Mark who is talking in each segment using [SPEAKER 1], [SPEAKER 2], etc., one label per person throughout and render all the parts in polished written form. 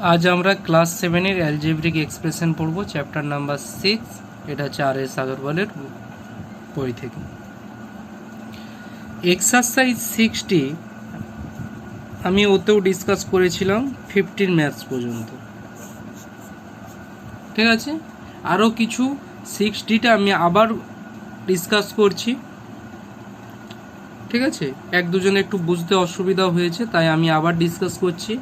[SPEAKER 1] आज আমরা ক্লাস 7 এর অ্যালজেব্রিক এক্সপ্রেশন পড়ব, চ্যাপ্টার নাম্বার 6। এটা 4 আগরওয়ালের বই থেকে। এক্সারসাইজ 60 আমি ওতেও ডিসকাস করেছিলাম 15 ম্যাথস পর্যন্ত, ঠিক আছে। আরও কিছু 60টা আমি আবার ডিসকাস করছি, ঠিক আছে। এক দুজনে একটু বুঝতে অসুবিধা হয়েছে, তাই আমি আবার ডিসকাস করছি।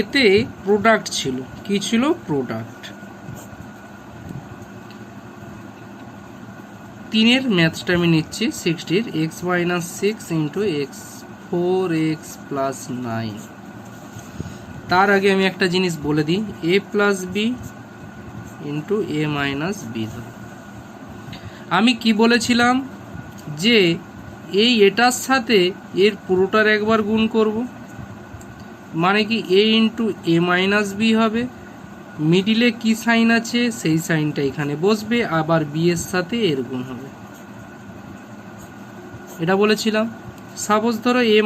[SPEAKER 1] এতে প্রোডাক্ট ছিল, কি ছিল? প্রোডাক্ট। 3-এর ম্যাথসটা আমি নিচ্ছি 60-র, x - 6 × x 4x + 9। তার আগে আমি একটা জিনিস বলে দিই, a + b × a - b। আমি কি বলেছিলাম যে এটার সাথে এর পুরোটার একবার গুণ করব, মানে কি a × a - b হবে। মিডিলে কি সাইন আছে সেই সাইনটা এখানে বসবে, আবার b এর সাথে এর গুণ হবে, এটা বলেছিলাম। সাপোজ ধরো a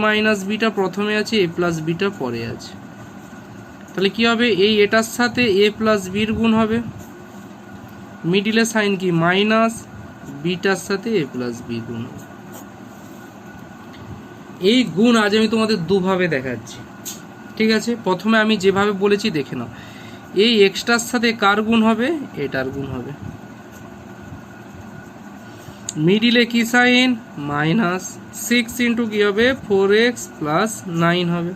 [SPEAKER 1] - bটা প্রথমে আছে, a + bটা পরে আছে, তাহলে কি হবে? এটার সাথে a + b এর গুণ হবে, মিডিলে সাইন কি মাইনাস, বিটার সাথে a + b গুণ হবে। এই গুণ আজ আমি তোমাদের দুভাবে দেখাচ্ছি, ঠিক আছে। প্রথমে আমি যেভাবে বলেছি দেখে নাও। এই এক্সটার সাথে কার গুণ হবে? এটার গুণ হবে। মিডিলে কি সাইন? মাইনাস। 6 × কি হবে? 4x + 9 হবে।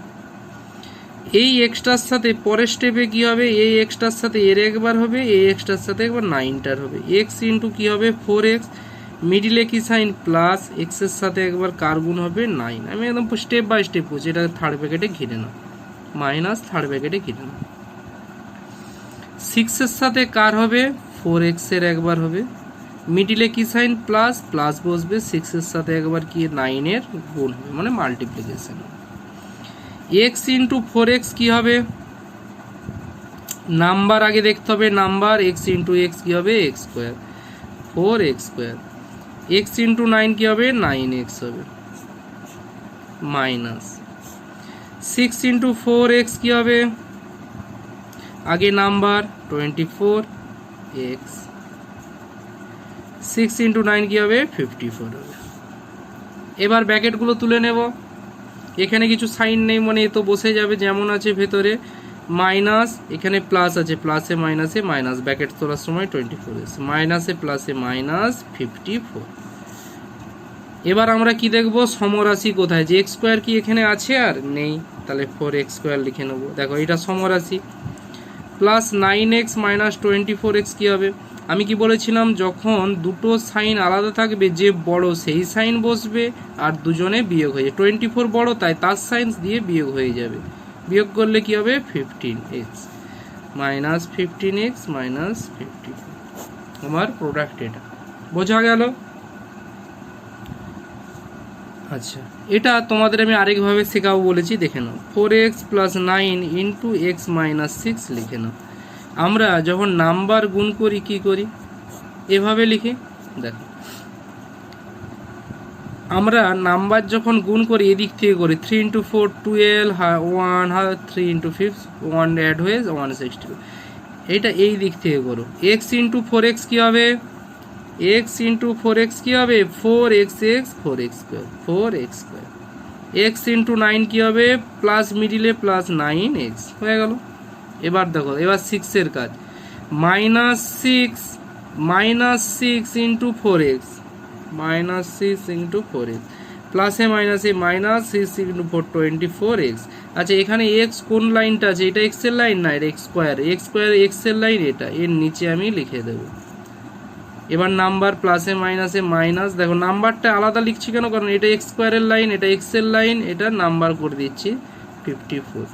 [SPEAKER 1] এই এক্সটার সাথে পরের স্টেপে কি হবে? এই এক্সটার সাথে এর একবার হবে, এই এক্সটার সাথে একবার 9টার হবে। x × কি হবে? 4x। মিডিলে কি সাইন? প্লাস, x এর সাথে একবার কার গুণ হবে? 9। আমি একদম স্টেপ বাই স্টেপ বলছি, এটা থার্ড ব্র্যাকেটে ঘিরে নাও, মাইনাস থার্ড ব্র্যাকেটে ঘিরে নাও। 6 এর সাথে কার হবে? 4x এর একবার হবে। মিডিলে কি সাইন? প্লাস, প্লাস বসবে, 6 এর সাথে একবার কি 9 এর গুণ হবে, মানে মাল্টিপ্লিকেশন। x × 4x কি হবে? নাম্বার আগে দেখতে হবে, নাম্বার। x × x কি হবে? x², 4x²। x × 9 কি হবে? 9x হবে, মাইনাস। 6 × 4x কি হবে? আগে নাম্বার 24x, 6 × 9 কি হবে? 54 হবে। এবার ব্র্যাকেটগুলো তুলে নেব। এখানে কিছু সাইন নেই, মানে এ তো বসে যাবে যেমন আছে ভেতরে। মাইনাস, এখানে প্লাস আছে, প্লাসে মাইনাসে মাইনাস, ব্র্যাকেট তোলার সময় 24 এসে মাইনাসে প্লাসে মাইনাস 54। এবার আমরা কি দেখব? সমরাশি কোথায়? যে x² কি এখানে আছে? আর নেই, তাহলে 4x² লিখে নেব। দেখো এটা সমরাশি। প্লাস 9x - 24x কি হবে? আমি কি বলেছিলাম? যখন দুটো সাইন আলাদা থাকবে, যে বড় সেই সাইন বসবে, আর দুজনে বিয়োগ হয়ে যাবে। 24 বড়, তাই তার সাইন দিয়ে বিয়োগ হয়ে যাবে। বিয়োগ করলে কি হবে? 15x - 15x - 54। আমার প্রোডাক্ট এটা বোঝা গেল? আচ্ছা, এটা তোমাদের আমি আরেকভাবে শেখাবো বলেছি, দেখে নাও। 4x + 9 × x - 6 লিখে নাও। আমরা যখন নাম্বার গুণ করি কি করি? এভাবে লিখি। দেখো, আমরা নাম্বার যখন গুণ করি এদিক থেকে করি। 3 × 4 12, 1, 3 × 5 1 অ্যাড হয়ে 160। এইটা এই দিক থেকে করো। x × 4x কি হবে? x × 4x কি হবে? 4x, 4x², 4x²। x × 9 কি হবে? প্লাস মিডিলে প্লাস 9x হয়ে গেল। এবার দেখো, এবার 6 এর কাজ। -6 × 4x, -6 × 4x, প্লাসে মাইনাসে মাইনাস 6 × 4 24x। আচ্ছা, এখানে x কোন লাইনটা আছে? এটা x এর লাইন না, এটা x², x² x এর লাইন, এটা এর নিচে আমি লিখে দেব। এবার নাম্বার প্লাসে মাইনাসে মাইনাস। দেখো নাম্বারটা আলাদা লিখছি কেন? কারণ এটা x² এর লাইন, এটা x এর লাইন, এটা নাম্বার করে দিচ্ছি 54।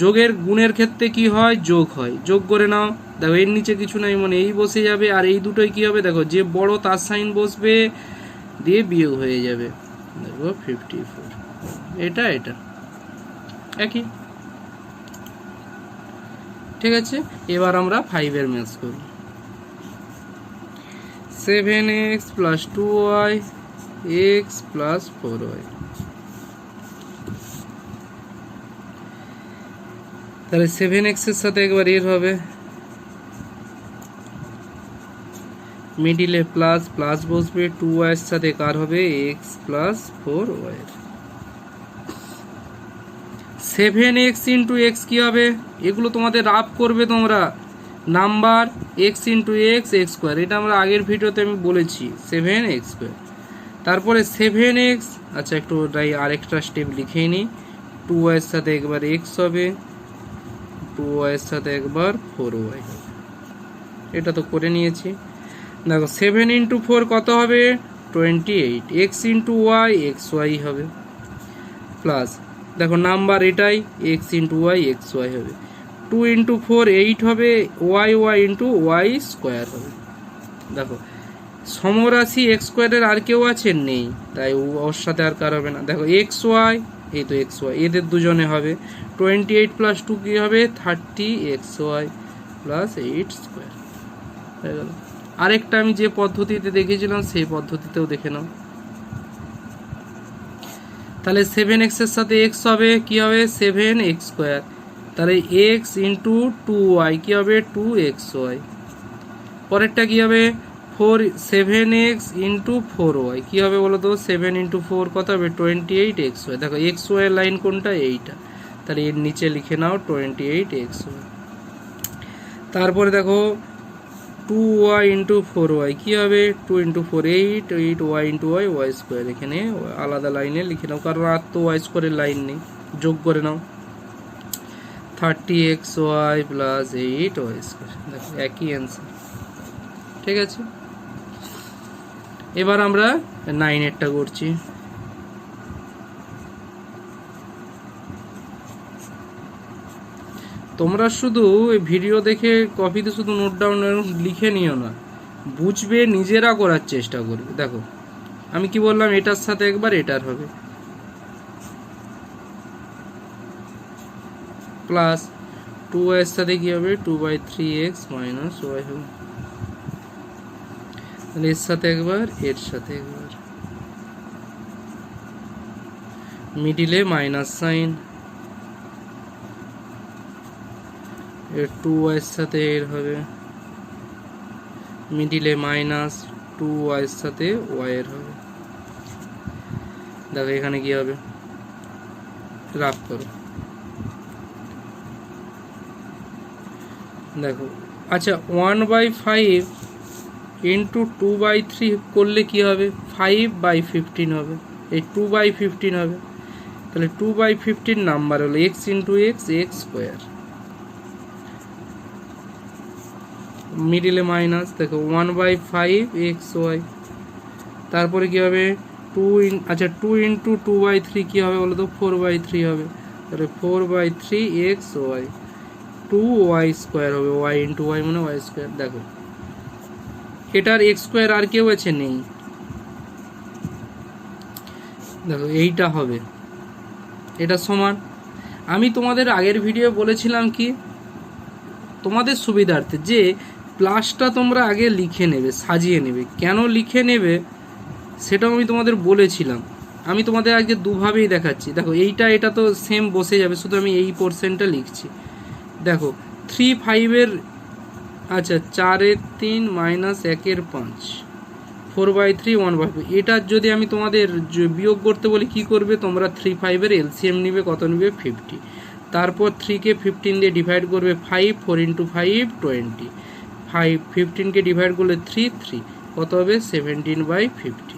[SPEAKER 1] যোগের গুণের ক্ষেত্রে কি হয়? যোগ হয়, যোগ করে নাও। দেখো এর নিচে কিছু নাই, মানে এই বসে যাবে, আর এই দুটোই কি হবে? দেখো যে বড় তার সাইন বসবে, দিয়ে বিয়োগ হয়ে যাবে। দেখো 54, এটা একই, ঠিক আছে। এবার আমরা 5-এর ম্যাথস করব। 7x + 2y x + 4y। তাহলে 7x এর সাথে একবার এর হবে, মিডিলে প্লাস প্লাস বসবে, 2y এর সাথে কার হবে x plus 4y। 7x into x কী হবে, এগুলো তোমাদের রাফ করবে তোমরা, number x into X X square, এটা আমরা আগের ভিডিওতে আমি বলেছি 7x স্কোয়ার। তারপরে 7x, আচ্ছা একটু আরেকটা স্টেপ লিখেই নিই, 2y এর সাথে একবার x হবে, 2y এর সাথে একবার 4y হবে, এটা তো করে নিয়েছি। দেখো 7 ইন্টু 4 কত হবে 28, x into y x y হবে, প্লাস দেখো নাম্বার এটাই x into y x y হবে, 2 ইন্টু 4 8 হবে, ওয়াই ইন্টু ওয়াই স্কোয়ার হবে। দেখো সমরাশি এক্স স্কোয়ারের আর কেউ আছে নেই, তাই ওর সাথে আর কার হবে না। দেখো এক্স ওয়াই, এই তো এক্স ওয়াই, এদের দুজনে হবে, 28 প্লাস 2 কী হবে 30xy প্লাস 8 স্কোয়ার হয়ে গেল। আরেকটা আমি যে পদ্ধতিতে দেখেছিলাম সেই পদ্ধতিতেও দেখে নাও। তাহলে 7x এর সাথে x হবে কি হবে 7x স্কোয়ার, তাহলে x ইন্টু 2y কি হবে 2xy। পরেরটা কি হবে 7x ইন্টু 4y কি হবে বলো তো, 7 ইন্টু 4 কত হবে 28xy। দেখো xy এর লাইন কোনটা, এইটা, তাহলে এর নিচে লিখে নাও 28xy। তারপরে দেখো 2y ইন্টু 4y কি হবে 2 into 4 8, 8y into y square, এখানে আলাদা লাইনে লিখে নাও কারণ আর তো y স্কোয়ারের লাইন নেই, যোগ করে নাও 30xy প্লাস 8y স্কোয়ার। দেখো একই অ্যান্সার, ঠিক আছে। এবার আমরা 9-এরটা করছি। তোমরা শুধু ভিডিও দেখে কপিতে শুধু নোট ডাউন লিখে নিও না, বুঝবে, নিজেরা করার চেষ্টা করবে। দেখো আমি কি বললাম, এটার সাথে একবার এটার হবে, প্লাস 2y এর সাথে কি হবে 2/3x মাইনাস y হবে, তাহলে এর সাথে একবার এর সাথে একবার, মিডিলে মাইনাস সাইন, এর 2y এর সাথে এর হবে, মিডিলে মাইনাস 2y এর সাথে y এর হবে। দেখো এখানে কি হবে, রাফ করো, দেখো আচ্ছা 1/5 ইন্টু 2/3 করলে কি হবে 5/15 হবে, এই 2/15 হবে, তাহলে 2/15 নাম্বার হলো x into X X square, মিডিলে মাইনাস, দেখো 1/5xy। তারপরে কি হবে 2 ইন্টু 2/3 কি হবে বলো তো 4/3 হবে, তাহলে 4/3xy, 2y স্কোয়ার হবে, y ইন্টু y মানে y স্কোয়ার। দেখো এটার x স্কোয়ার আর কেউ আছে নেই, দেখো এইটা হবে, এটা সমান। আমি তোমাদের আগের ভিডিও বলেছিলাম কি তোমাদের সুবিধার্থে যে প্লাসটা তোমরা আগে লিখে নেবে, সাজিয়ে নেবে, কেন লিখে নেবে সেটাও আমি তোমাদের বলেছিলাম। আমি তোমাদের আজকে দুভাবেই দেখাচ্ছি। দেখো এইটা এটা তো সেম বসে যাবে, শুধু আমি এই পোর্শনটা লিখছি। দেখো 3 5 আচ্ছা 4/3 মাইনাস 1/5 4/3 1/5, এটার যদি আমি তোমাদের বিয়োগ করতে বলি কি করবে তোমরা 3 5 এলসিএম নিবে, কত নিবে 50, তারপর 3কে 15 দিয়ে ডিভাইড করবে 5, 4 ইন্টু 5 20, 15কে ডিভাইড করলে 3 কত হবে 17/50,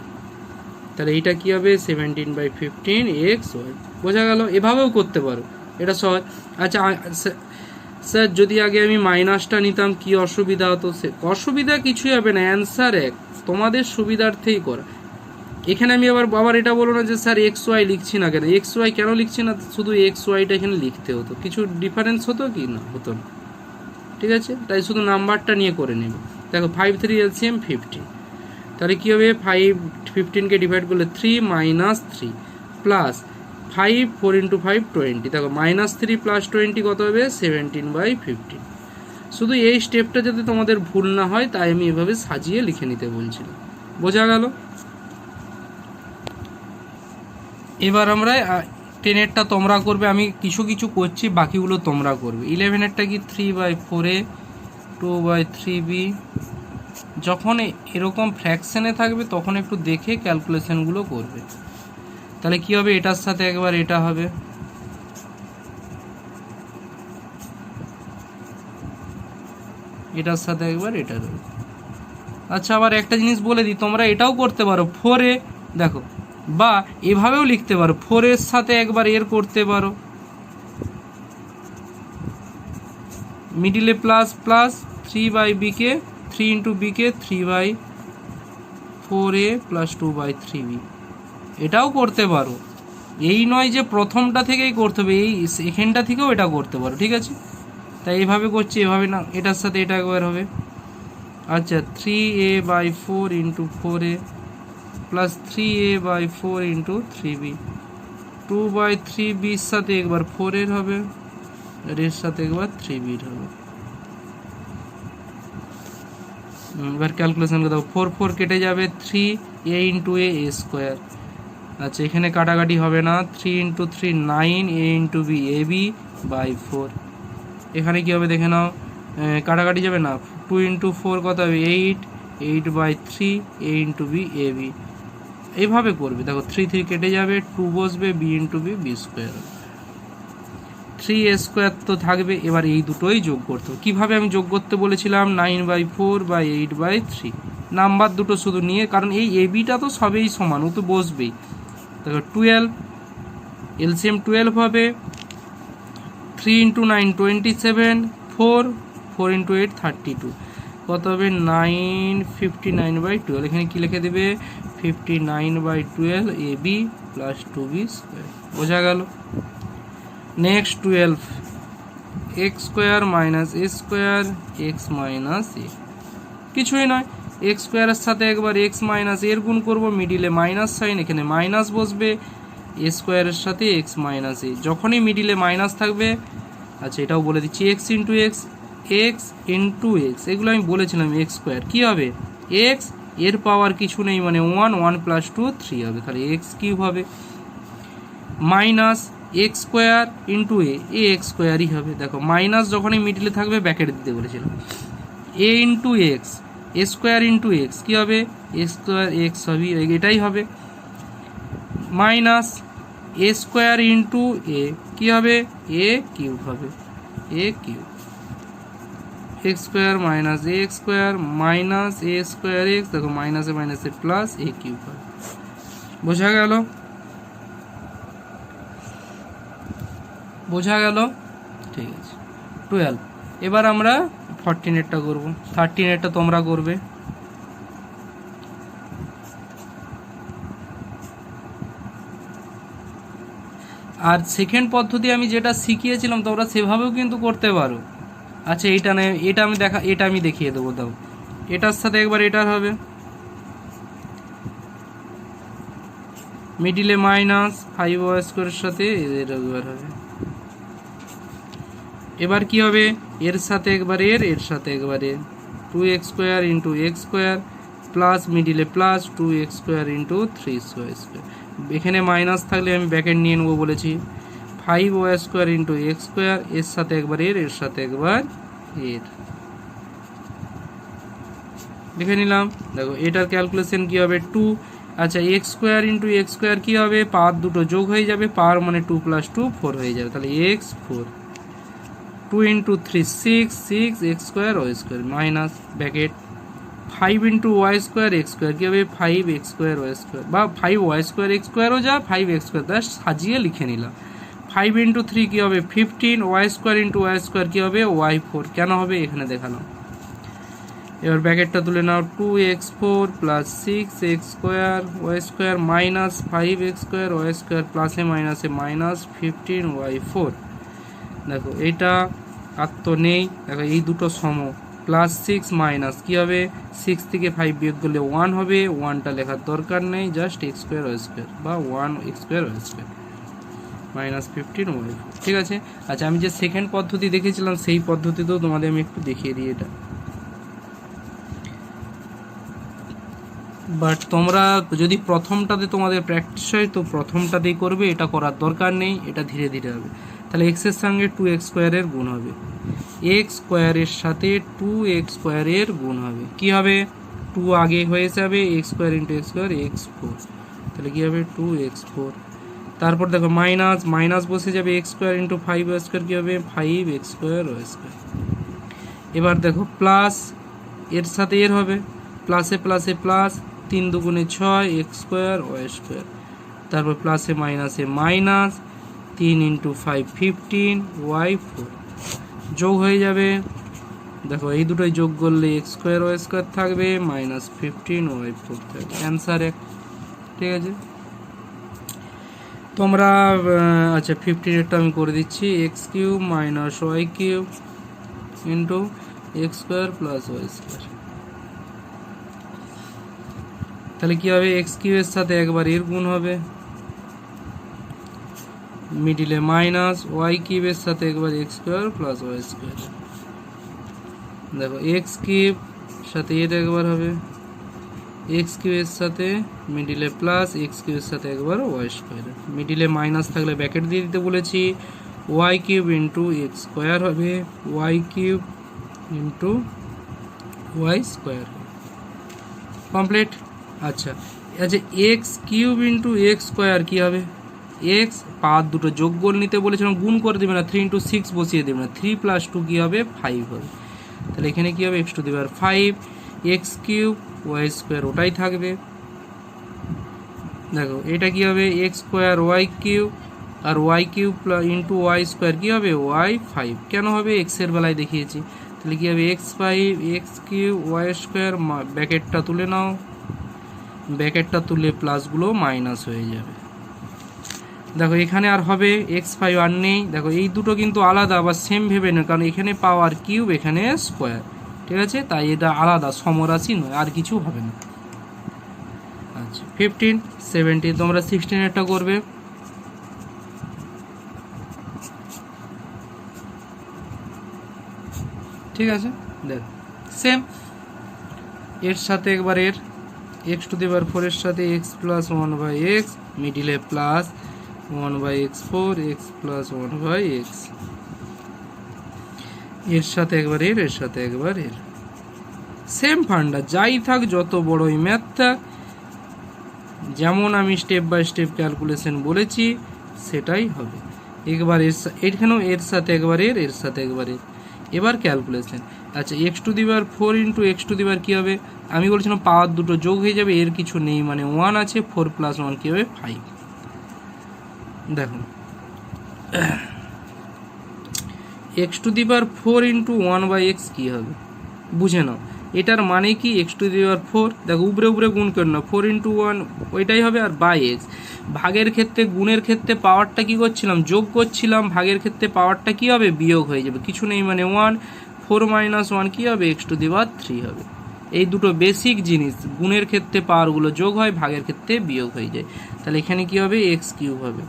[SPEAKER 1] তাহলে এইটা কি হবে 17/15xy। বোঝা গেল, এভাবেও করতে পারো, এটা সহজ। আচ্ছা স্যার যদি আগে আমি মাইনাসটা নিতাম কি অসুবিধা হতো, অসুবিধা কিছুই হবে না, অ্যান্সার এক, তোমাদের সুবিধার্থেই করা। এখানে আমি আবার এটা বলো না যে স্যার xy লিখছি না কেন, xy কেন লিখছি না, শুধু xyটা এখানে লিখতে হতো, কিছু ডিফারেন্স হতো কি না, হতো না, ঠিক আছে, তাই শুধু নাম্বারটা নিয়ে করে নেবে। দেখো 5 3 এলসিএম 50, তাহলে কী হবে 5 15কে ডিভাইড করলে 3 মাইনাস 3 প্লাস 5 4 ইন্টু 5 20, দেখো মাইনাস 3 প্লাস 20 কত হবে 17/15। শুধু এই স্টেপটা যাতে তোমাদের ভুল না হয় তাই আমি এভাবে সাজিয়ে লিখে নিতে বলছিলাম। বোঝা গেল? এবার আমরা 10-এরটা তোমরা করবে, আমি কিছু কিছু করছি, বাকিগুলো তোমরা করবে। 11-এরটা কি 3/4A 2/3B। যখন এরকম ফ্র্যাকশনে থাকবে তখন একটু দেখে ক্যালকুলেশনগুলো করবে। তাহলে কি হবে, এটার সাথে একবার এটা হবে, এটার সাথে একবার এটা হবে। আচ্ছা, আবার একটা জিনিস বলে দিই, তোমরা এটাও করতে পারো 4A, দেখো, বা এভাবেও লিখতে পারো 4 এর সাথে একবার এর করতে পারো, মিডিলে প্লাস প্লাস 3/B কে 3 ইন্টু বি কে 3/4A প্লাস 2/3B, এটাও করতে পারো। এই নয় যে প্রথমটা থেকেই করতে হবে, এই এখানটা থেকেও এটা করতে পারো, ঠিক আছে। তাই এইভাবে করছি, এভাবে না, এটার সাথে এটা একবার হবে। আচ্ছা, 3A/4 into 4A plus 3A/4 into 3B, 2/3Bর সাথে একবার 4 হবে, আর এর সাথে একবার 3B হবে। এবার ক্যালকুলেশন করে দাও, 4 কেটে যাবে, 3A ইন্টু A স্কোয়ার। আচ্ছা, এখানে কাটাকাটি হবে না, 3 into 3 9A into B AB/4। এখানে কি হবে দেখে নাও, কাটাকাটি যাবে না, 2 ইন্টু 4 কত হবে 8, 8/3A ইন্টু B AB। এইভাবে করবে, দেখো 3 কেটে যাবে, 2 বসবে, B into B B square, 3A square তো থাকবে। এবার এই দুটোই যোগ করতে হবে। কীভাবে আমি যোগ করতে বলেছিলাম, 9/4 বা 8/3, নাম্বার দুটো শুধু নিয়ে, কারণ এই এবিটা তো সবেই সমান, ও তো বসবেই। দেখো 12, এলসিএম 12 হবে, 3 ইন্টু 9 27, 4 ইন্টু 8 32, কত হবে 959/12। এখানে কি লিখে দেবে, 59/12 AB প্লাস 2B স্কোয়ার। বোঝা গেল। নেক্সট 12, এক্স স্কোয়ার মাইনাস এ স্কোয়ার এক্স মাইনাস এ, কিছুই নয়, এক্স স্কোয়ারের সাথে একবার এক্স মাইনাস এর গুণ করবো, মিডিলে মাইনাস সাইন, এখানে মাইনাস বসবে, এ স্কোয়ারের সাথে এক্স মাইনাস এ, যখনই মিডিলে মাইনাস থাকবে। আচ্ছা, এটাও বলে দিচ্ছি, x into X, x into x, এগুলো আমি বলেছিলাম, এক্স স্কোয়ার কী হবে, এক্স এর পাওয়ার কিছু নেই, মানে 1 প্লাস 2 3 হবে, তাহলে এক্স কিউব হবে, মাইনাস এক্স স্কোয়ার ইন্টু এ এক্স স্কোয়ারই হবে। দেখো মাইনাস যখনই মিডিলে থাকবে ব্যাকেট দিতে বলেছিলাম, এ ইন্টু এক্স, এ স্কোয়ার ইন্টু এক্স কী হবে, এক্স স্কোয়ার এক্স হবে, এটাই হবে, মাইনাস এ স্কোয়ার ইন্টু এ কী হবে, এ কিউব হবে, এ কিউব, এক্স স্কোয়ার মাইনাস এ এক্স স্কোয়ার মাইনাস এ স্কোয়ার এক্স, দেখো মাইনাসে মাইনাসে প্লাস এ কিউব হবে। বোঝা গেল, বোঝা গেল, ঠিক আছে। 12, এবার আমরা 14-এরটা করবো, 13-এরটা তোমরা করবে। আর সেকেন্ড পদ্ধতি আমি যেটা শিখিয়েছিলাম তোমরা সেভাবেও কিন্তু করতে পারো। আচ্ছা, এইটা নেই, এটা আমি দেখিয়ে দেবো, দাও, এটার সাথে একবার এটার হবে, মিডিলে মাইনাস 5y স্কোয়ারের সাথে এর একবার হবে। এবার কি হবে, এর সাথে একবার এর সাথে একবার 2x square into x square plus মিডিলে plus 2x square into 3y square. এখানে মাইনাস থাকলে আমি ব্যাকেট নিয়ে নেবো বলেছি, 5y square into x square, এর সাথে একবার এর সাথে একবার এর লিখে নিলাম। দেখো এটার ক্যালকুলেশন কি হবে, 2। আচ্ছা, X square into x square কী হবে, পাওয়ার দুটো যোগ হয়ে যাবে, পাওয়ার মানে 2 + 2 4 হয়ে যাবে, তাহলে এক্স 4, 2 ইন্টু 3 6 X square Y square minus bracket 5 into Y square x square কী হবে, 5x স্কোয়ার ওয়াই স্কোয়ার, বা 5y স্কোয়ার এক্স স্কোয়ারও যা 5x স্কোয়ার, তা সাজিয়ে লিখে নিলাম। 5 ইন্টু 3 কী হবে 15, y square into Y square কী হবে y4, কেন হবে এখানে দেখালাম। এবার ব্যাকেটটা তুলে নাও, 2x4 plus 6x square Y square minus 5x square Y square প্লাসে মাইনাসে মাইনাস 15y4। দেখো এটা আর তো নেই, দেখো এই দুটো সম, প্লাস 6 মাইনাস কী হবে, 6 থেকে 5 বিয়োগ করলে 1 হবে, 1টা লেখার দরকার নেই, just x square Y square বা 1x square Y square minus 15y4, ঠিক আছে। আচ্ছা, আমি যে সেকেন্ড পদ্ধতি দেখেছিলাম সেই পদ্ধতিতেও তোমাদের আমি একটু দেখিয়ে দিই। এটা বাট তোমরা যদি প্রথমটাতে তোমাদের প্র্যাকটিস হয় তো প্রথমটাতেই করবে, এটা করার দরকার নেই, এটা ধীরে ধীরে হবে। তাহলে এক্সের সঙ্গে 2x স্কোয়ারের গুণ হবে, এক্স স্কোয়ারের সাথে 2x স্কোয়ারের গুণ হবে, কি হবে 2 আগে হয়ে যাবে, x square into x square x4, তাহলে কি হবে 2x4। তারপর দেখো মাইনাস মাইনাস বসে যাবে, x square into 5y square কী হবে 5x স্কোয়ার ওয়াই স্কোয়ার। এবার দেখো প্লাস এর সাথে এর হবে, প্লাসে প্লাসে প্লাস, 3 দুগুণে 6 এক্স স্কোয়ার ওয়াই স্কোয়ার। তারপর প্লাসে মাইনাসে মাইনাস, 3 ইন্টু 5 15 y4 যোগ হয়ে যাবে। দেখো এই দুটোই যোগ করলে এক্স স্কোয়ার ওয়াই স্কোয়ার থাকবে, -15 y4 থাকবে, অ্যান্সার 1। ঠিক আছে, তোমরা আচ্ছা 15-এরটা আমি করে দিচ্ছি, x cube minus y cube into x square plus y square. তাহলে কি হবে, এক্স কিউবের সাথে একবার এর গুণ হবে, মিডিলে মাইনাস, ওয়াই কিউবের সাথে একবার x square plus y square. দেখো এক্স কিউব সাথে এর একবার হবে, এক্স কিউবের সাথে মিডিলে প্লাস, এক্স কিউবের সাথে একবার ওয়াই স্কোয়ার, মিডিলে মাইনাস থাকলে ব্র্যাকেট দিয়ে দিতে বলেছি, y cube into x square হবে, y cube into Y square complete. আচ্ছা আচ্ছা, x cube into x square কী হবে, এক্স পাওয়ার দুটো যোগ করে নিতে বলেছিলাম, গুণ করে দেবে না, 3 ইন্টু 6 বসিয়ে দেবে না, 3 + 2 কী হবে 5 হবে। তাহলে এখানে কী হবে x⁵, x cube y square ওটাই থাকবে। দেখো এটা কী হবে এক্স স্কোয়ার ওয়াই কিউব, আর y cube into Y square কী হবে y5, কেন হবে এক্সের বেলায় দেখিয়েছি। তাহলে কী হবে x5 x cube y square, ব্র্যাকেটটা তুলে নাও, ব্র্যাকেটটা তুলে প্লাসগুলো মাইনাস হয়ে যাবে। দেখো এখানে আর হবে x5 আর নেই, দেখো এই দুটো কিন্তু আলাদা, আবার সেম ভেবে না, কারণ এখানে পাওয়ার কিউব এখানে স্কোয়ার, ঠিক আছে, তাই এটা আলাদা সমরাশি নয়, আর কিছু হবে না। আচ্ছা 15 17, তোমরা 16-এরটা করবে। ঠিক আছে, দেখো সেম, এর সাথে একবার এর x⁴ এর সাথে x + 1/x, মিডিলে প্লাস 1/x4 x + 1/x, এর সাথে একবার এর, এর সাথে একবার এর, সেম ফান্ডা, যাই থাক যত বড়ই ম্যাথ থাক, যেমন আমি স্টেপ বাই স্টেপ ক্যালকুলেশন বলেছি সেটাই হবে। একবার এখানেও এর সাথে একবার এর, এর সাথে একবার এর, এবার ক্যালকুলেশন। আচ্ছা x⁴ ইন্টু x⁴ কী হবে, আমি বলছিলাম পাওয়ার দুটো যোগ হয়ে যাবে, এর কিছু নেই মানে 1 আছে, 4 + 1 কী হবে 5। দেখো x⁴ ইন্টু 1/x কী হবে বুঝে নাও, এটার মানে কি x⁴, দেখো উপরে উপরে গুণ করে নাও, 4 × 1 ওইটাই হবে, আর বাই এক্স, ভাগের ক্ষেত্রে গুণের ক্ষেত্রে পাওয়ারটা কি করছিলাম যোগ করছিলাম, ভাগের ক্ষেত্রে পাওয়ারটা কি হবে বিয়োগ হয়ে যাবে, কিছু নেই মানে 1, 4 - 1 কী হবে x⁴ হবে। এই দুটো বেসিক জিনিস, গুণের ক্ষেত্রে পাওয়ারগুলো যোগ হয়, ভাগের ক্ষেত্রে বিয়োগ হয়ে যায়, তাহলে এখানে কি হবে x³ হবে।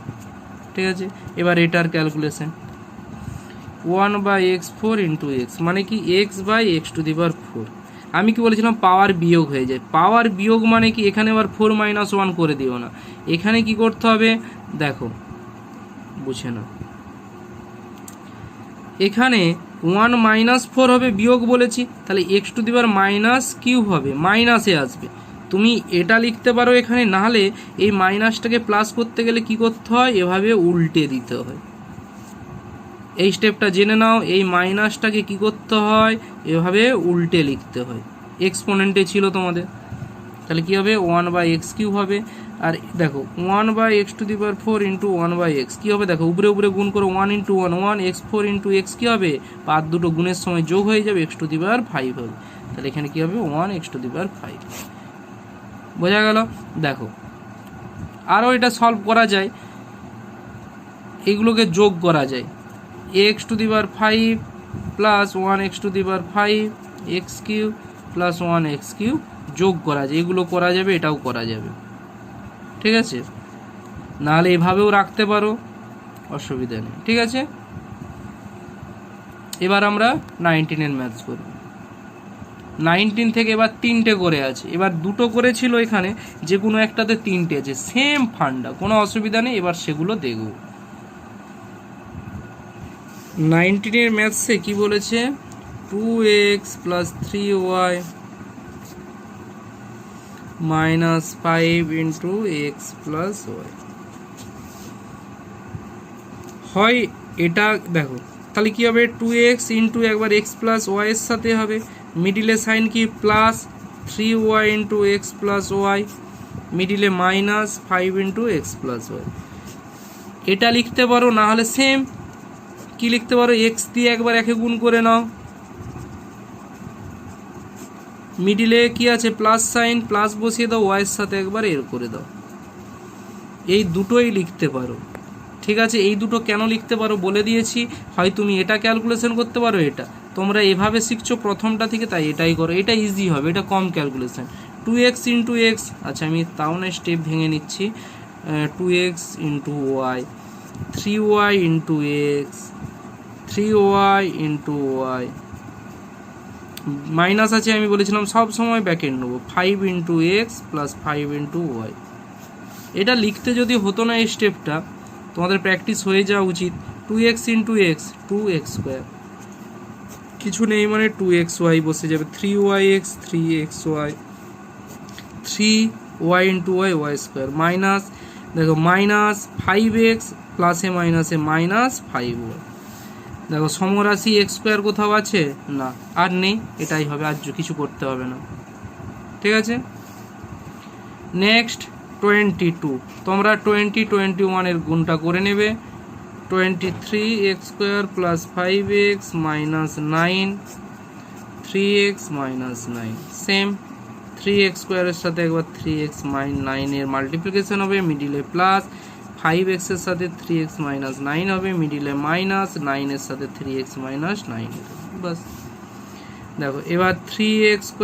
[SPEAKER 1] ঠিক আছে, এবার এটার ক্যালকুলেশন 1/x4 × x মানে কি x/x⁴। আমি কি বলেছিলাম পাওয়ার বিয়োগ হয়ে যায়, পাওয়ার বিয়োগ মানে কি এখানে আবার 4 - 1 করে দিও না, এখানে কি করতে হবে দেখো বুঝে না, এখানে 1 - 4 হবে বিয়োগ বলেছি, তাহলে x⁻³ হবে, মাইনাসে আসবে, তুমি এটা লিখতে পারো এখানে, নাহলে এই মাইনাসটাকে প্লাস করতে গেলে কি করতে হয় এভাবে উল্টে দিতে হয়। এই স্টেপটা জেনে নাও, এই মাইনাসটাকে কি করতে হয় এভাবে উল্টে লিখতে হয়, এক্সপোনেন্টে ছিল তোমাদের, তাহলে কি হবে 1/x³ হবে। আর দেখো 1/x⁴ ইন্টু 1/x কী হবে, দেখো উপরে উপরে গুণ করো, 1 × 1 1, x4 × x কী হবে, পাত দুটো গুণের সময় যোগ হয়ে যাবে, x⁵ হবে, তাহলে এখানে কী হবে 1x⁵। বোঝা গেল। দেখো আরও এটা সলভ করা যায়, এগুলোকে যোগ করা যায়, x⁵ plus 1x⁵ x³ plus 1x³ যোগ করা যায়, এগুলো করা যাবে, এটাও করা যাবে, ঠিক আছে, নাহলে এভাবেও রাখতে পারো, অসুবিধা নেই। ঠিক আছে, এবার আমরা 19-এর ম্যাথস করব। 19 থেকে এবার 3টে করে আছে, এবার 2টো করেছিল এখানে, যে কোনো একটাতে 3টে আছে, সেম ফান্ডা, কোনো অসুবিধা নেই। এবার সেগুলো দেখব। 19 ম্যাথসে কি বলেছে, 2x + 3y - 5 × x + y হয়। এটা দেখো তাহলে কি হবে, 2x × একবার x + y এর সাথে হবে, মিডিলে সাইন কি প্লাস, 3y × x + y, মিডিলে -5 × x + y। এটা লিখতে পারো, না হলে সেম কি লিখতে পারো, x দিয়ে একবার একে গুণ করে নাও, মিডিলে কি আছে প্লাস সাইন, প্লাস বসিয়ে দাও, y এর সাথে একবার এর করে দাও। এই দুটোই লিখতে পারো, ঠিক আছে। এই দুটো কেন লিখতে পারো বলে দিয়েছি, হয় তুমি এটা ক্যালকুলেশন করতে পারো, এটা তোমরা এভাবে শিখছো প্রথমটা থেকে, তাই এটাই করো, এটা ইজি হবে, এটা কম ক্যালকুলেশন। 2x × x, আচ্ছা আমি তাও না স্টেপ ভেঙে নিচ্ছি, 2x × y, 3y × x, 3y × y, minus আছে, আমি বলেছিলাম সব সময় ব্যাকেট নেবো, 5 × x + 5 × y। এটা লিখতে যদি হতো না এই স্টেপটা, তোমাদের প্র্যাকটিস হয়ে যাওয়া উচিত। 2x × x, 2x², কিছু নেই মানে 2xy বসে যাবে, 3yx, 3xy, 3y × y, y², minus দেখো -5x, প্লাসে মাইনাসে -5y। দেখো সমরাশি x² কোথাও আছে না, আর নেই, এটাই হবে, আর কিছু করতে হবে না, ঠিক আছে। নেক্সট 22, তোমরা 20, 21 এর গুণটা করে নেবে, 23x² + 5x - 9, 3x - 9, same 3x² এর সাথে একবার 3x - 9 এর মাল্টিপ্লিকেশন হবে, মিডিলে প্লাস, 5x এর সাথে 3x - 9 হবে, মিডিলে মাইনাস, 9 এর সাথে 3x - 9, বাস। দেখো এবার 3x²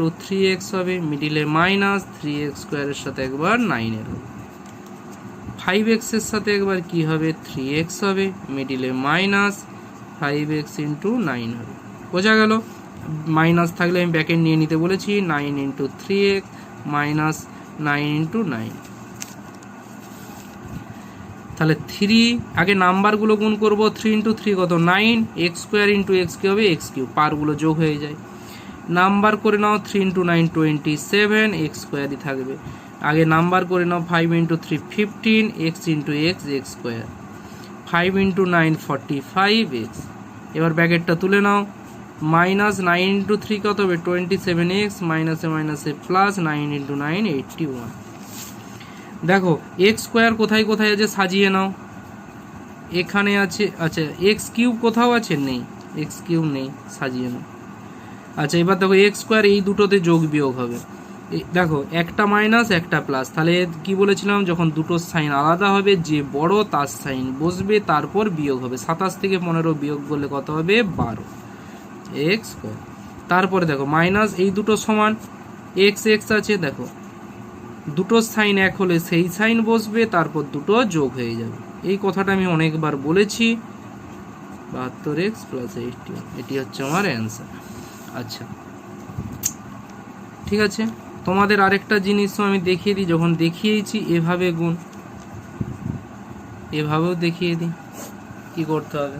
[SPEAKER 1] × 3x হবে, মিডিলে মাইনাস, 3x² এর সাথে একবার 9 এর হবে, 5x এর সাথে একবার কি হবে 3x হবে, মিডিলে মাইনাস, 5x × 9 হবে। বোঝা গেল, মাইনাস থাকলে আমি ব্যাকেট নিয়ে নিতে বলেছি, 9 × 3x -9 × 9। তাহলে 3 আগে নাম্বারগুলো গুণ করব, 3 × 3 কত 9, x² × x কি হবে x3, পারগুলো যোগ হয়ে যায়, নাম্বার করে নাও 3 × 9 27, x² থাকবে, আগে নাম্বার করে নাও 5 × 3 15, x × x x², 5 × 9 45x। এবার ব্র্যাকেটটা তুলে নাও, -9 × 3 কত হবে 27x, মাইনাসে মাইনাসে প্লাস, 9 × 9 81। দেখো x² কোথায় কোথায় আছে সাজিয়ে নাও, এখানে আছে, আচ্ছা x³ কোথাও আছে, নেই, x³ নেই, সাজিয়ে নাও। আচ্ছা এবার দেখো x² এই দুটোতে যোগ বিয়োগ হবে, দেখো একটা মাইনাস একটা প্লাস, তাহলে কি বলেছিলাম, যখন দুটো সাইন আলাদা হবে, যে বড় তার সাইন বসবে, তারপর বিয়োগ হবে, 27 থেকে 15 বিয়োগ করলে কত হবে 12 x²। তারপরে দেখো মাইনাস, এই দুটো সমান, x আছে, দেখো দুটো সাইন এক হলে সেই সাইন বসবে, তারপর দুটো যোগ হয়ে যাবে, এই কথাটা আমি অনেকবার বলেছি, 72x + 81, এটি হচ্ছে আমার অ্যান্সার। আচ্ছা ঠিক আছে, তোমাদের আরেকটা জিনিসও আমি দেখিয়ে দিই, যখন দেখিয়েছি এভাবে গুণ, এভাবেও দেখিয়ে দিই কি করতে হবে।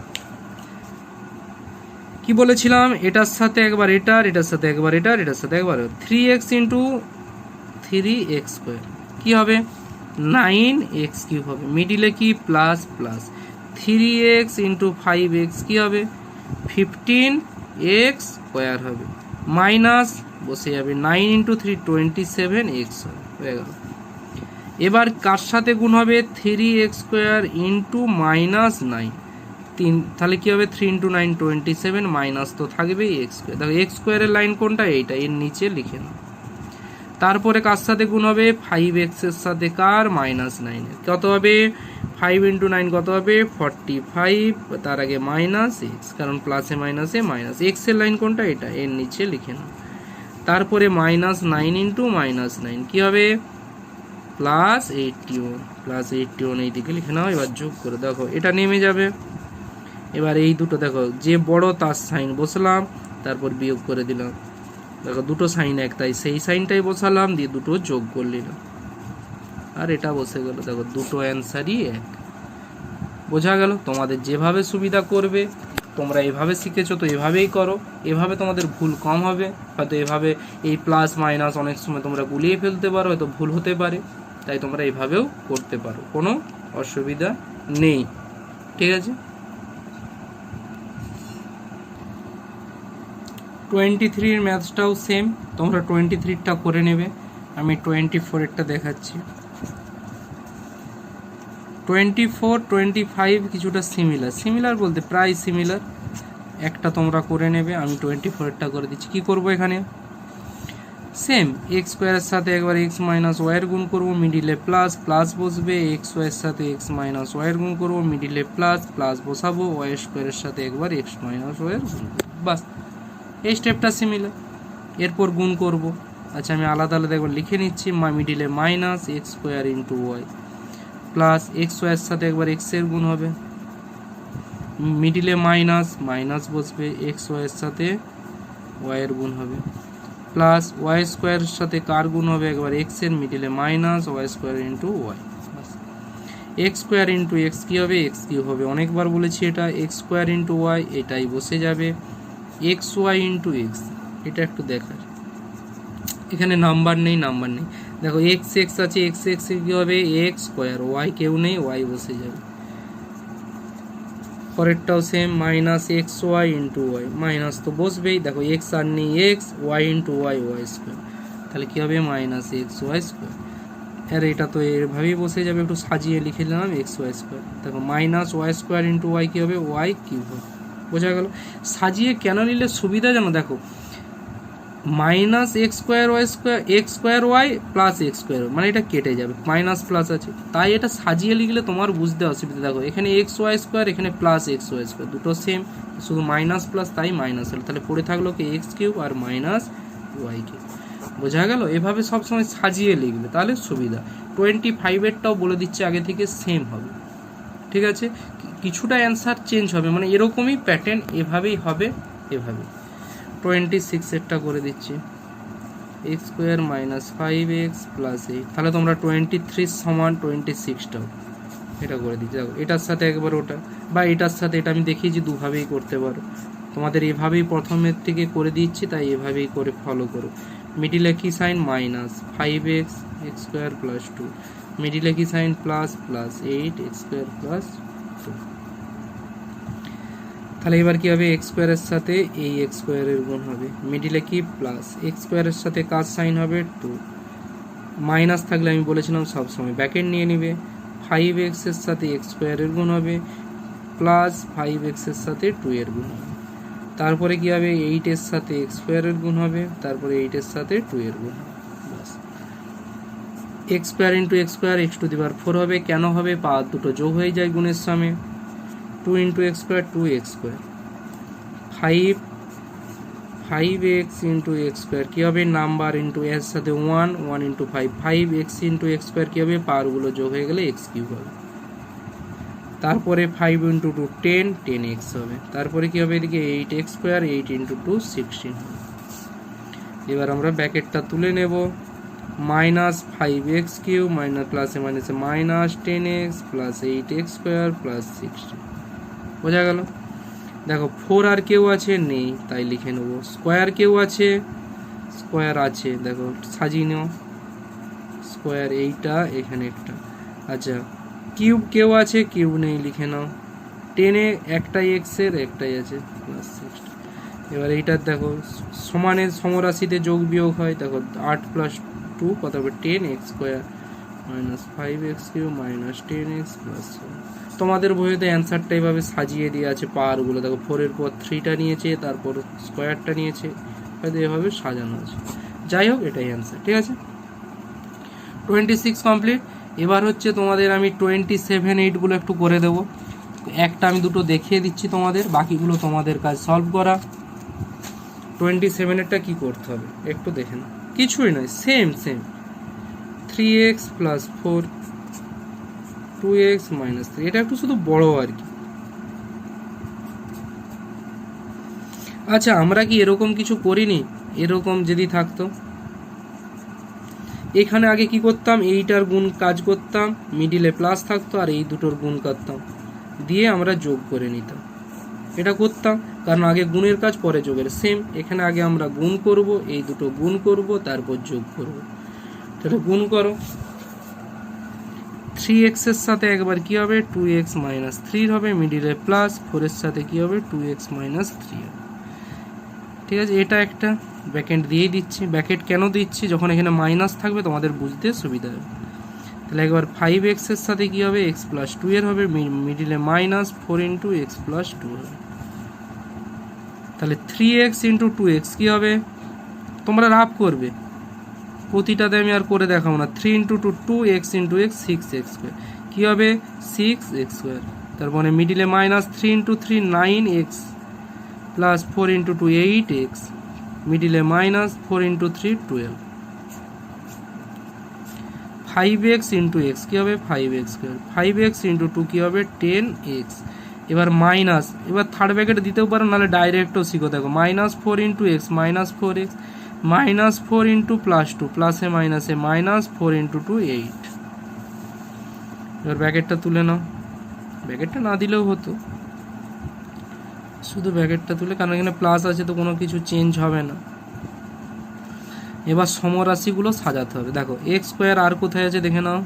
[SPEAKER 1] কি বলেছিলাম, এটার সাথে একবার এটার, এটার সাথে একবার এটার, এটার সাথে একবার 3x × 3x² কি হবে 9x³ হবে, মিডিলে কি প্লাস প্লাস, 3x × 5x কি হবে 15x² হবে, মাইনাস বসে যাবে, 9 × 3 27x হয়ে গেল। এবার কার সাথে গুণ হবে 3x² × -9, 3, তাহলে কি হবে 3 × 9 27, মাইনাস তো থাকবেই x², দেখো x² এর লাইন কোনটা, এইটা, এর নিচে লিখে নাও। তারপরে কার সাথে গুণ হবে 5x এর সাথে কার -9 এর, কত হবে 5 × 9 কত হবে 45, তার আগে -x, কারণ প্লাসে মাইনাসে মাইনাস, x এর লাইন কোনটা, এটা, এর নিচে লিখে নাও। তারপরে -9 × -9 কি হবে +81 এইদিকে লিখে নাও, এবার যোগ করে দেখো এটা নেমে যাবে। এবার এই দুটো দেখো, যে বড় তার সাইন বসলাম, তারপর বিয়োগ করে দিলাম, দেখো দুটো সাইন এক, তাই সেই সাইনটাই বসালাম, দিয়ে দুটো যোগ করে নিলাম, আর এটা বসে গেল। দেখো দুটো অ্যান্সারই এক। বোঝা গেল? তোমাদের যেভাবে সুবিধা করবে, তোমরা এভাবে শিখেছো তো এভাবেই করো, এভাবে তোমাদের ভুল কম হবে। হয়তো এভাবে এই প্লাস মাইনাস অনেক সময় তোমরা গুলিয়ে ফেলতে পারো, হয়তো ভুল হতে পারে, তাই তোমরা এভাবেও করতে পারো, কোনো অসুবিধা নেই। ঠিক আছে? 23 এর ম্যাথসটাও সেম, তোমরা 23টা করে নেবে। আমি 24-এরটা দেখাচ্ছি। 24, 25 কিছুটা সিমিলার বলতে প্রায় সিমিলার। একটা তোমরা করে নেবে, আমি 24-এরটা করে দিচ্ছি। কি করব এখানে? সেম এক্স স্কোয়ারের সাথে একবার এক্স মাইনাস ওয়াইয়ের গুণ করবো, মিডিলে প্লাস প্লাস বসবে। এক্স ওয়াইয়ের সাথে এক্স মাইনাস ওয়াইয়ের গুণ করবো, মিডিলে প্লাস প্লাস বসাবো। ওয়াই স্কোয়ারের সাথে একবার এক্স মাইনাস ওয়াইয়ের গুণ করবো, বাস। এই স্টেপটা সিমিলার। এরপর গুণ করব। আচ্ছা, আমি আলাদা আলাদা একবার লিখে নিচ্ছি। মিডিলে minus x square into y plus x ওয়াইয়ের সাথে একবার এক্সের গুণ হবে, মিডিলে মাইনাস মাইনাস বসবে। এক্স ওয়াইয়ের সাথে ওয়াইয়ের গুণ হবে, প্লাস ওয়াই স্কোয়ারের সাথে কার গুণ হবে? একবার এক্সের, মিডিলে minus y square into y. X square into x কী হবে? এক্স কিউব হবে। অনেকবার বলেছি এটা। এক্স স্কোয়ার ইন্টু ওয়াই, এটাই বসে যাবে। এক্স ওয়াই ইন্টু এক্স, এটা একটু দেখার, এখানে নাম্বার নেই। দেখো এক্স এক্স আছে, এক্স এক্স কী হবে? X square. ওয়াই কেউ নেই, ওয়াই বসে যাবে। পরেরটাও same, minus x y into y, minus তো বসবেই। দেখো এক্স আর নেই, x y into y, y square, তাহলে কী হবে? Minus x y square. আর এটা তো এভাবেই বসে যাবে, একটু সাজিয়ে লিখে নিলাম এক্স ওয়াই স্কোয়ার। দেখো minus y square into y কী হবে? ওয়াই কিউব হবে। বোঝা গেল? সাজিয়ে কেন নিলে সুবিধা জানো? দেখো minus x square Y square, x square y plus x square, মানে এটা কেটে যাবে, মাইনাস প্লাস আছে, তাই এটা সাজিয়ে লিখলে তোমার বুঝতে অসুবিধা। দেখো এখানে এক্স ওয়াই স্কোয়ার, এখানে প্লাস এক্স ওয়াই স্কোয়ার, দুটো সেম, শুধু মাইনাস প্লাস, তাই মাইনাস হলো। তাহলে পড়ে থাকলো কি? এক্স কিউব আর মাইনাস ওয়াই কিউব। বোঝা গেল? এভাবে সবসময় সাজিয়ে লিখবে, তাহলে সুবিধা। 25-এরটাও বলে দিচ্ছে আগে থেকে, সেম হবে। ঠিক আছে? কিছুটা অ্যান্সার চেঞ্জ হবে, মানে এরকমই প্যাটার্ন, এভাবেই হবে, এভাবে। 26-এরটা করে দিচ্ছি। X square minus 5x plus 8, তাহলে তোমরা 23 সমান 26টাও এটা করে দিচ্ছি। দেখো এটার সাথে একবার ওটা, বা এটার সাথে এটা, আমি দেখিয়েছি দুভাবেই করতে পারো। তোমাদের এভাবেই প্রথমের থেকে করে দিচ্ছি, তাই এভাবেই করে ফলো করো। মিডিলে কি sign? Minus 5x x square plus 2, মিডিলে কি sign? Plus plus 8 x square plus 2। তাহলে এবার কি হবে? এক্স স্কোয়ারের সাথে এই এক্স স্কোয়ারের গুণ হবে, মিডিলে কি? প্লাস এক্স স্কোয়ারের সাথে কার সাইন হবে? 2। মাইনাস থাকলে আমি বলেছিলাম সবসময় ব্যাকেট নিয়ে নিবে। 5x এর সাথে এক্স স্কোয়ারের গুণ হবে, প্লাস 5x এর সাথে 2 এর গুণ হবে। তারপরে কি হবে? 8 এর সাথে এক্স স্কোয়ারের গুণ হবে, তারপরে 8 এর সাথে 2 এর গুণ হবে, বাস। X square into x square, x to the power 4 হবে। কেন হবে? পাওয়ার দুটো যোগ হয়ে যায় গুণের সময়। 2 ইন্টু এক্স স্কোয়ার, 2x স্কোয়ার। 5x ইন্টু এক্স স্কোয়ার কী হবে? নাম্বার ইন্টু এর সাথে 1 into 5, 5x into x square কী হবে? পাওয়ারগুলো যোগ হয়ে গেলে এক্স কিউব হবে। তারপরে 5 ইন্টু 2 10, 10x হবে। তারপরে কী হবে? এদিকে 8x স্কোয়ার, 8 ইন্টু 2 16 হবে। এবার আমরা ব্যাকেটটা তুলে নেব। মাইনাস 5x কিউব মাইনাস প্লাসে মাইনাসে minus 10x plus 8x square plus 16। বোঝা গেল? দেখো 4 আর কেউ আছে? নেই, তাই লিখে নেব। স্কোয়ার কেউ আছে? স্কোয়ার আছে, দেখো সাজিয়ে নেও। স্কোয়ার এইটা, এখানে একটা। আচ্ছা, কিউব কেউ আছে? কিউব নেই, লিখে নাও। 10-এ একটাই এক্সের, একটাই আছে, প্লাস 6। এবার এইটার দেখো সমানের সমরাশিতে যোগ বিয়োগ হয়। দেখো 8 প্লাস 2 কত হবে? 10x square minus 5x cube minus 10x plus 7। তোমাদের বইতে অ্যান্সারটা এইভাবে সাজিয়ে দিয়ে আছে, পাওয়ারগুলো দেখো 4-এর পর 3টা নিয়েছে, তারপর স্কোয়ারটা নিয়েছে, হয়তো এভাবে সাজানো আছে। যাই হোক, এটাই অ্যান্সার। ঠিক আছে? 26 কমপ্লিট। এবার হচ্ছে তোমাদের আমি 27, 8গুলো একটু করে দেবো। একটা আমি দুটো দেখিয়ে দিচ্ছি তোমাদের, বাকিগুলো তোমাদের কাজ সলভ করা। 27-এরটা কী করতে হবে একটু দেখে না, কিছুই নয়, same 3x plus 4, 2x minus 3, এটা একটু শুধু বড় আর কি। আচ্ছা, আমরা কি এরকম কিছু করিনি? এরকম যদি থাকতো, এখানে আগে কি করতাম, এইটার গুণ কাজ করতাম, মিডিলে প্লাস থাকতো আর এই দুটোর গুণ করতাম, দিয়ে আমরা যোগ করে নিতাম। এটা করতাম কারণ আগে গুণের কাজ পরে যোগের। সেম এখানে আগে আমরা গুণ করব, এই দুটো গুণ করব, তারপর যোগ করব। তাহলে গুণ করো, 3x এর সাথে একবার কি হবে 2x মাইনাস 3 হবে, মিডিলে প্লাস, 4 এর সাথে কি হবে 2x মাইনাস 3 হবে। ঠিক আছে, এটা একটা ব্র্যাকেট দিয়ে দিচ্ছি। ব্র্যাকেট কেন দিচ্ছি, যখন এখানে মাইনাস থাকবে তোমাদের বুঝতে সুবিধা হবে। তাহলে একবার 5x এর সাথে কি হবে x প্লাস 2 এর হবে, মিডিলে মাইনাস 4 ইন্টু এক্স প্লাস 2 হবে। তাহলে 3x ইন্টু 2x কি হবে, তোমরা রাফ করবে, প্রতিটাতে আমি আর করে দেখাবো না। 3 into 2 2x into x 6x square কী হবে 6x স্কোয়ার। তারপরে মিডিলে minus 3 into 3 9x plus 4 into 2 8x, মিডিলে minus 4 into 3 12। 5x into x কী হবে 5x স্কোয়ার, 5x ইন্টু 2 কী হবে 10x। এবার মাইনাস, এবার থার্ড ব্র্যাকেট দিতেও পারো, নাহলে ডাইরেক্টও শিখো। দেখো minus 4 into x minus 4x, minus 4 into plus 2 প্লাসে মাইনাসে মাইনাস 4 ইন্টু 2 8। এবার ব্র্যাকেটটা তুলে নাও, ব্র্যাকেটটা না দিলেও হতো, শুধু ব্র্যাকেটটা তুলে, কারণ এখানে প্লাস আছে তো কোনো কিছু চেঞ্জ হবে না। এবার সমরাশিগুলো সাজাতে হবে। দেখো এক্স স্কোয়ার আর কোথায় আছে দেখে নাও,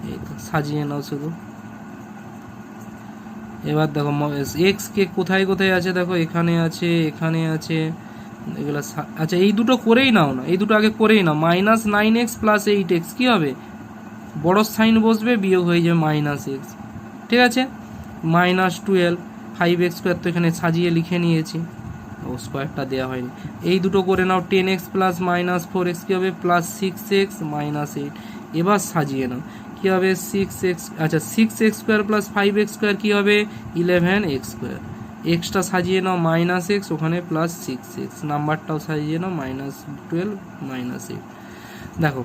[SPEAKER 1] এই তো সাজিয়ে নাও শুধু। এবার দেখো এক্স কে কোথায় কোথায় আছে, দেখো এখানে আছে, এখানে আছে, এগুলো আচ্ছা এই দুটো করেই নাও না, এই দুটো আগে করেই নাও। মাইনাস 9x প্লাস 8x কী হবে, বড় সাইন বসবে, বিয়োগ হয়ে যাবে মাইনাস এক্স। ঠিক আছে, মাইনাস 12, 5x স্কোয়ার তো এখানে সাজিয়ে লিখে নিয়েছি, ও স্কোয়ারটা দেওয়া হয়নি। এই দুটো করে নাও, 10x প্লাস মাইনাস 4x কী হবে প্লাস 6x মাইনাস 8। এবার সাজিয়ে নাও, কী হবে 6x, আচ্ছা 6x square plus 5x square কী হবে 11x স্কোয়ার। এক্সটা সাজিয়ে নাও মাইনাস এক্স, ওখানে প্লাস 6x, নাম্বারটাও সাজিয়ে নাও মাইনাস 12 মাইনাস 8। দেখো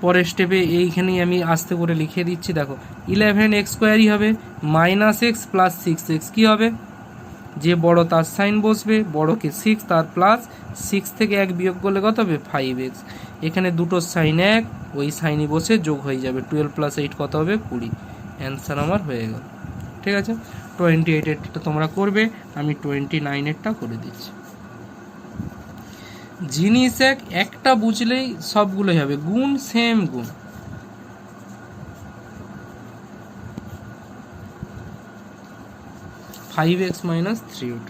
[SPEAKER 1] পরের স্টেপে এইখানেই আমি আস্তে করে লিখে দিচ্ছি। দেখো 11x স্কোয়ারই হবে, মাইনাস এক্স প্লাস 6x কী হবে, যে বড় তার সাইন বসবে, বড়কে 6 তার প্লাস 6 থেকে 1 বিয়োগ করলে কত হবে 5x। এখানে দুটো সাইন এক, ওই সাইনই বসে যোগ হয়ে যাবে, 12 প্লাস 8 কত হবে 20। অ্যান্সার আমার হয়ে গেল। ঠিক আছে, 28-এরটা তোমরা করবে, আমি 29-এরটা করে দিচ্ছি। জিনিস একটা বুঝলেই সবগুলোই হবে, গুণ সেম গুণ। ফাইভ এক্স মাইনাস 3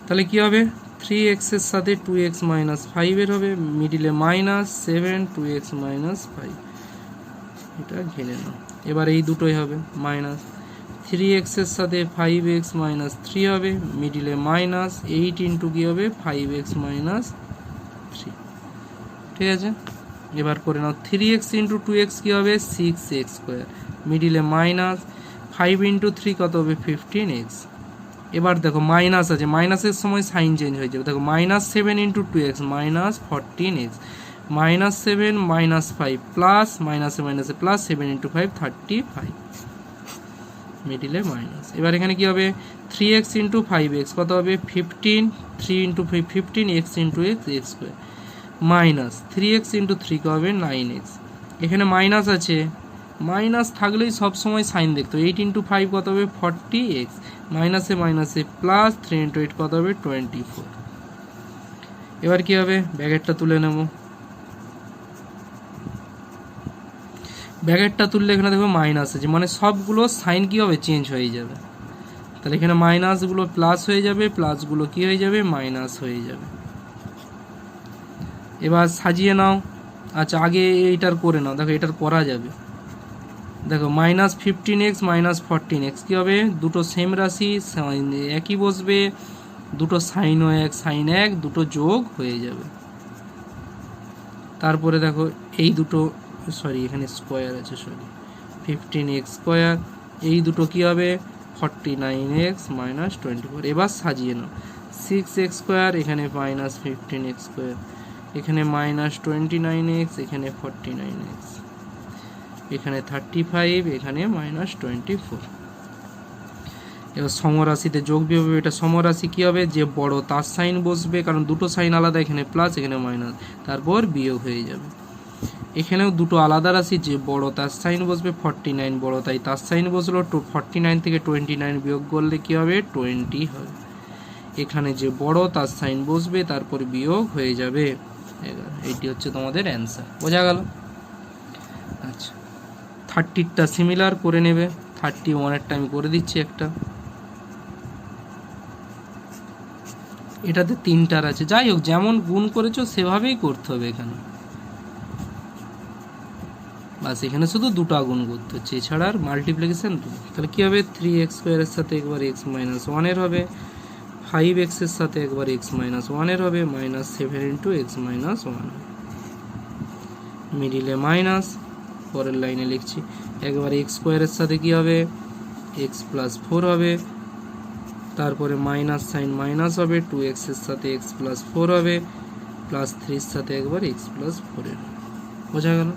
[SPEAKER 1] তাহলে কি হবে 3x এর সাথে 2x মাইনাস 5 এর হবে, মিডিলে মাইনাস 7 2x মাইনাস 5, এটা ঘেলে নাও। এবার এই দুটোই হবে মাইনাস 3x এর সাথে 5x মাইনাস 3 হবে, মিডিলে মাইনাস 8 ইন্টু কী হবে 5x মাইনাস 3। ঠিক আছে, এবার করে নাও 3x ইন্টু 2x কী হবে 6x স্কোয়ার, মিডিলে মাইনাস 5 ইন্টু 3 কত হবে 15x। এবার দেখো মাইনাস আছে, মাইনাসের সময় সাইন চেঞ্জ হয়ে যাবে। দেখো minus 7 into 2x minus 14x, minus 7 minus 5 plus মাইনাসে মাইনাসে প্লাস 7 ইন্টু 5 35, মিডিলে মাইনাস। এবার এখানে কি হবে 3x ইন্টু 5x কত হবে 15, 3 into 5 15x into x x square, minus 3x into 3 কত হবে 9x। এখানে মাইনাস আছে, মাইনাস থাকলেই সবসময় সাইন দেখতো। 8 ইন্টু 5 কত হবে 40x, মাইনাসে মাইনাসে প্লাস 3 ইন্টু 8 কত হবে 24। এবার কি হবে ব্র্যাকেটটা তুলে নেব, ব্র্যাকেটটা তুললে এখানে দেখো মাইনাস আছে, মানে সবগুলো সাইন কি হবে চেঞ্জ হয়ে যাবে। তাহলে এখানে মাইনাসগুলো প্লাস হয়ে যাবে, প্লাসগুলো কি হয়ে যাবে মাইনাস হয়ে যাবে। এবার সাজিয়ে নাও, আচ্ছা আগে এইটার করে নাও, দেখো এটার করা যাবে। দেখো মাইনাস 15x মাইনাস 14x কী হবে, দুটো সেম রাশি একই বসবে, দুটো সাইন এক সাইন এক, দুটো যোগ হয়ে যাবে। তারপরে দেখো এই দুটো, সরি এখানে স্কোয়ার আছে, সরি 15x স্কোয়ার, এই দুটো কী হবে 49x মাইনাস 24। এবার সাজিয়ে নাও 6x স্কোয়ার, এখানে মাইনাস 15x স্কোয়ার, এখানে মাইনাস 29x, এখানে 49x, এখানে 35, এখানে মাইনাস 24। এবার সমরাশিতে যোগ বিয়োগ হবে, এটা সমরাশি কী হবে, যে বড় তার সাইন বসবে, কারণ দুটো সাইন আলাদা, এখানে প্লাস এখানে মাইনাস, তারপর বিয়োগ হয়ে যাবে। এখানেও দুটো আলাদা রাশি, যে বড় তার সাইন বসবে 49 বড়, তাই তার সাইন বসলো 49 থেকে 29 বিয়োগ করলে কী হবে 20 হবে। এখানে যে বড় তার সাইন বসবে, তারপর বিয়োগ হয়ে যাবে 11। এইটি হচ্ছে তোমাদের অ্যান্সার, বোঝা গেল? আচ্ছা, 30টা সিমিলার করে নেবে, 31এরটা আমি করে দিচ্ছি একটা। এটাতে 3টার আছে, যাই হোক যেমন গুণ করেছো সেভাবেই করতে হবে এখানে, বাস এখানে শুধু দুটো গুণ করতে হচ্ছে, এছাড়া আর মাল্টিপ্লিকেশন। তাহলে কী হবে, 3x² এর সাথে একবার x - 1 এর হবে, 5x এর সাথে একবার x - 1 এর হবে, -7 × x - 1 মিডিলে মাইনাস, পরের লাইনে লিখছি একবার x² এর সাথে কী হবে x + 4 হবে, তারপরে মাইনাস সাইন মাইনাস হবে, 2x এর সাথে x + 4 হবে, +3 এর সাথে একবার x + 4 এর হবে। বোঝা গেল?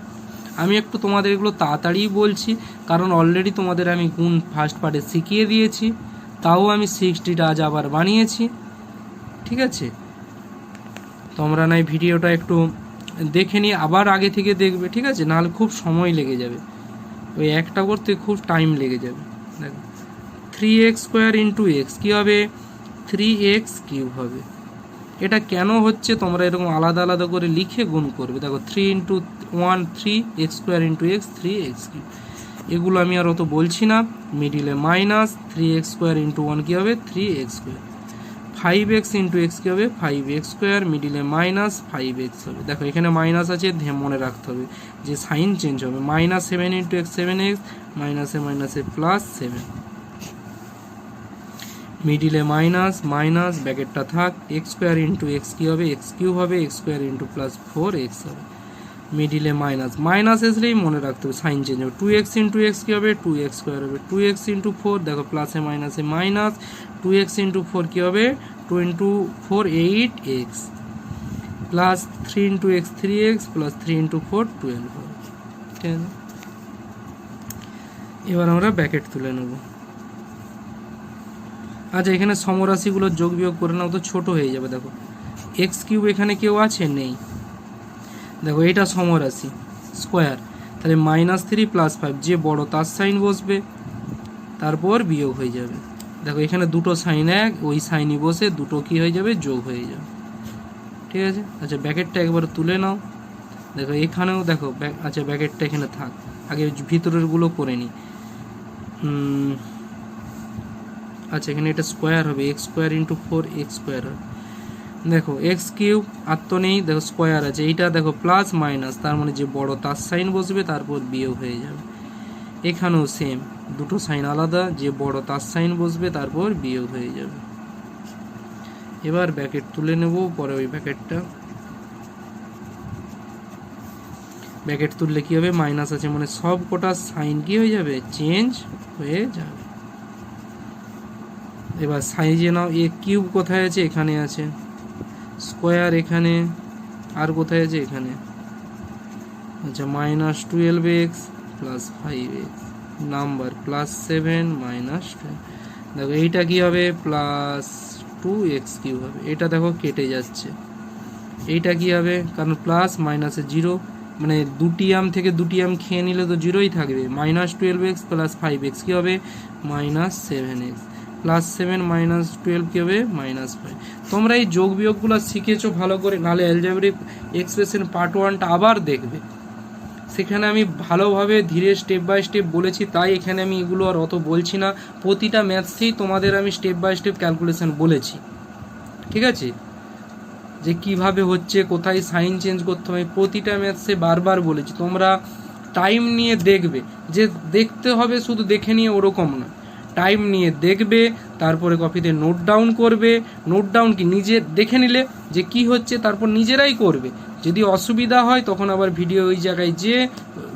[SPEAKER 1] আমি একটু তোমাদের এগুলো তাড়াতাড়ি বলছি, কারণ অলরেডি তোমাদের আমি গুণ ফার্স্ট পার্টে শিখিয়ে দিয়েছি, তাও আমি 60টা আজ আবার বানিয়েছি। ঠিক আছে, তোমরা নাই ভিডিওটা একটু দেখে নিয়ে আবার আগে থেকে দেখবে, ঠিক আছে, নাহলে খুব সময় লেগে যাবে, ওই একটা করতে খুব টাইম লেগে যাবে। দেখো 3x² × x কী হবে, 3x³ হবে। এটা কেন হচ্ছে তোমরা এরকম আলাদা আলাদা করে লিখে গুণ করবে। দেখো 3 × 1 3x² × x 3x³, এগুলো আমি আর অত বলছি না। মিডিলে মাইনাস, 3x² × 1 কী হবে 3x², 5x × x কী হবে 5x², মিডিলে মাইনাস 5x হবে। দেখো এখানে মাইনাস আছে, মনে রাখতে হবে যে সাইন চেঞ্জ হবে, -7 × x 7x, মাইনাসে মাইনাসে +7, মিডিলে মাইনাস মাইনাস ব্র্যাকেটটা থাক, x² × x কী হবে x³ হবে, x² × +4x হবে, মিডিলে মাইনাস মাইনাস আসলেই মনে রাখতে হবে সাইন চেঞ্জ হবে, 2x × x কী হবে 2x² হবে, 2x × 4 দেখো প্লাসে মাইনাসে মাইনাস, 2x × 4 কী হবে 2 × 4 8x, plus 3 × x 3x, plus 3 × 4 12 হবে। ঠিক আছে, এবার আমরা ব্র্যাকেট তুলে নেব। আচ্ছা, এখানে সমরাশিগুলোর যোগ বিয়োগ করে নাও তো ছোট হয়ে যাবে। দেখো x³ এখানে কেউ আছে, নেই। দেখো এটা সমরাশি স্কোয়ার, তাহলে -3 + 5, যে বড় তার সাইন বসবে, তারপর বিয়োগ হয়ে যাবে। দেখো এখানে দুটো সাইন এক, ওই সাইনই বসে দুটো কি হয়ে যাবে যোগ হয়ে যাবে। ঠিক আছে, আচ্ছা ব্র্যাকেটটা একবার তুলে নাও। দেখো এখানেও দেখো, আচ্ছা ব্র্যাকেটটা এখানে থাক, আগে ভিতরেরগুলো করে নিই। আচ্ছা এখানে এটা স্কোয়ার হবে, x² × 4 x² হবে। দেখো x³ আর তো নেই, দেখো স্কোয়ার আছে, এইটা দেখো প্লাস মাইনাস, তার মানে যে বড় তার সাইন বসবে তারপর বিয়োগ হয়ে যাবে। এখানেও সেম, দুটো সাইন আলাদা, যে বড় তার সাইন বসবে তারপর বিয়োগ হয়ে যাবে। এবার ব্র্যাকেট তুলে নেব, পরে ওই ব্র্যাকেট তুললে কি হবে, মাইনাস আছে মানে সব কটা সাইন কি হয়ে যাবে চেঞ্জ হয়ে যাবে। এবার সাইজে নাও, x³ কোথায় আছে, এখানে আছে, স্কোয়ার এখানে, আর কোথায় আছে এখানে, আচ্ছা -12x + 5x, নাম্বার +7 -12। দেখো এইটা কি হবে +2x³ হবে, এটা দেখো কেটে যাচ্ছে। এইটা কি হবে, কারণ প্লাস মাইনাসে 0, মানে দুটি আম থেকে দুটি আম খেয়ে নিলে তো 0ই থাকবে। -12x + 5x কি হবে -7x, +7 -12 কি হবে -5। তোমরা এই যোগ বিয়োগগুলো শিখেছো ভালো করে, নাহলে অ্যালজেব্রিক এক্সপ্রেশন পার্ট 1টা আবার দেখবে, সেখানে আমি ভালোভাবে ধীরে স্টেপ বাই স্টেপ বলেছি, তাই এখানে আমি এগুলো আর অত বলছি না। প্রতিটা ম্যাথসেই তোমাদের আমি স্টেপ বাই স্টেপ ক্যালকুলেশন বলেছি, ঠিক আছে, যে কিভাবে হচ্ছে, কোথায় সাইন চেঞ্জ করতে হবে, প্রতিটা ম্যাথসে বারবার বলেছি। তোমরা টাইম নিয়ে দেখবে, যে দেখতে হবে শুধু দেখে নিয়ে ওরকম না, টাইম নিয়ে দেখবে, তারপরে কপিতে নোট ডাউন করবে। নোট ডাউন কি নিজে দেখে নিলে যে কি হচ্ছে, তারপর নিজেরাই করবে। যদি অসুবিধা হয় তখন আবার ভিডিও ওই জায়গায় যে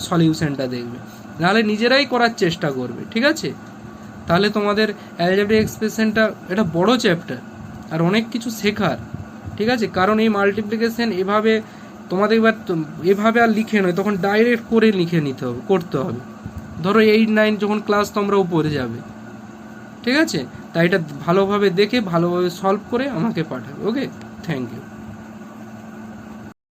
[SPEAKER 1] সলিউশনটা দেখবে, নাহলে নিজেরাই করার চেষ্টা করবে। ঠিক আছে, তাহলে তোমাদের অ্যালজেব্রিক এক্সপ্রেশনটা এটা বড় চ্যাপ্টার আর অনেক কিছু শেখার। ঠিক আছে, কারণ এই মাল্টিপ্লিকেশন এভাবে তোমাদের এবার এভাবে আর লিখে নয়, তখন ডাইরেক্ট করে লিখে নিতে হবে, করতে হবে। ধরো 8 9 যখন ক্লাস তোমরা উপরে যাবে, ঠিক আছে? তাই এটা ভালোভাবে দেখে ভালোভাবে সলভ করে আমাকে পাঠাবে। ওকে, থ্যাংক ইউ।